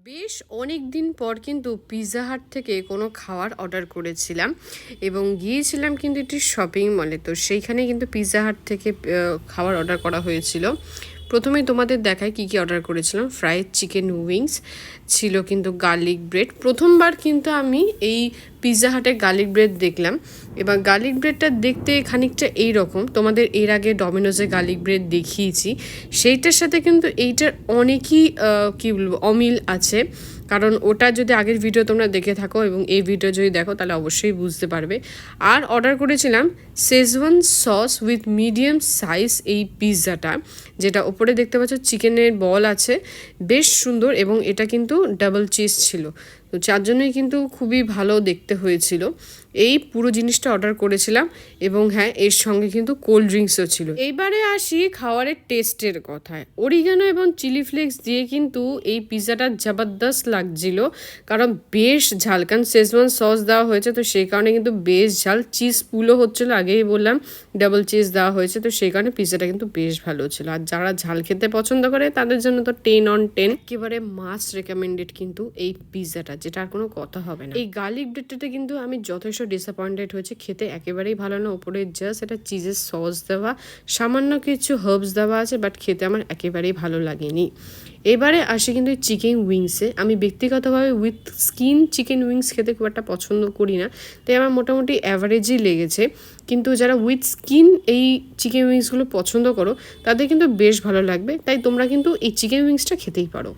বেশ অনেক দিন পর কিন্তু পিৎজা হাট থেকে কোনো খাবার অর্ডার করেছিলাম এবং গিয়েছিলাম কিন্তু একটি শপিং মলে। তো সেইখানে কিন্তু পিৎজা হাট থেকে খাবার অর্ডার করা হয়েছিল। প্রথমেই তোমাদের দেখায় কি কি অর্ডার করেছিলাম। ফ্রাইড চিকেন উইংস ছিল, কিন্তু গার্লিক ব্রেড। প্রথমবার কিন্তু আমি এই পিৎজা হাটে গার্লিক ব্রেড দেখলাম, এবার গার্লিক ব্রেডটা দেখতে খানিকটা এই রকম। তোমাদের এর আগে ডমিনোজে গার্লিক ব্রেড দেখিয়েছি, সেইটার সাথে কিন্তু এইটার অনেকই কী বলবো অমিল আছে। কারণ ওটা যদি আগের ভিডিও তোমরা দেখে থাকো এবং এই ভিডিও যদি দেখো তাহলে অবশ্যই বুঝতে পারবে। আর অর্ডার করেছিলাম schezwan sauce with medium size এই পিৎজাটা, যেটা ওপরে দেখতে পাচ্ছ চিকেনের বল আছে, বেশ সুন্দর। এবং এটা কিন্তু ডাবল চিজ ছিল, তো যার জন্যই কিন্তু খুবই ভালো দেখতে হয়েছিল। এই পুরো জিনিসটা অর্ডার করেছিলাম এবং হ্যাঁ, এর সঙ্গে কিন্তু কোল্ড ড্রিঙ্কসও ছিল। এইবারে আসি খাবারের টেস্টের কথায়। অরিগানো এবং চিলি ফ্লেক্স দিয়ে কিন্তু এই পিৎজাটা জবরদস্ত লাগছিল, কারণ বেশ ঝাল। কারণ শেজওয়ান সস দেওয়া হয়েছে, তো সেই কারণে কিন্তু বেশ ঝাল। চিজ পুলও হচ্ছিলো, আগেই বললাম ডাবল চিজ দেওয়া হয়েছে, তো সেই কারণে পিৎজাটা কিন্তু বেশ ভালো ছিল। আর যারা ঝাল খেতে পছন্দ করে তাদের জন্য তো 10/10 একেবারে মাস্ট রেকমেন্ডেড কিন্তু এই পিৎজাটা, যেটা আর কোনো কথা হবে না। এই গার্লিক ব্রেডটাতে কিন্তু আমি যথেষ্ট ডিসঅ্যাপয়েন্টেড হয়েছে, খেতে একেবারেই ভালো না। ওপরে জাস্ট এটা চিজের সস দেওয়া, সামান্য কিছু হার্বস দেওয়া আছে, বাট খেতে আমার একেবারেই ভালো লাগেনি। এবারে আসি কিন্তু চিকেন উইংসে। আমি ব্যক্তিগতভাবে উইথ স্কিন চিকেন উইংস খেতে খুব একটা পছন্দ করি না, তাই আমার মোটামুটি অ্যাভারেজই লেগেছে। কিন্তু যারা উইথ স্কিন এই চিকেন উইংসগুলো পছন্দ করো তাদের কিন্তু বেশ ভালো লাগবে, তাই তোমরা কিন্তু এই চিকেন উইংসটা খেতেই পারো।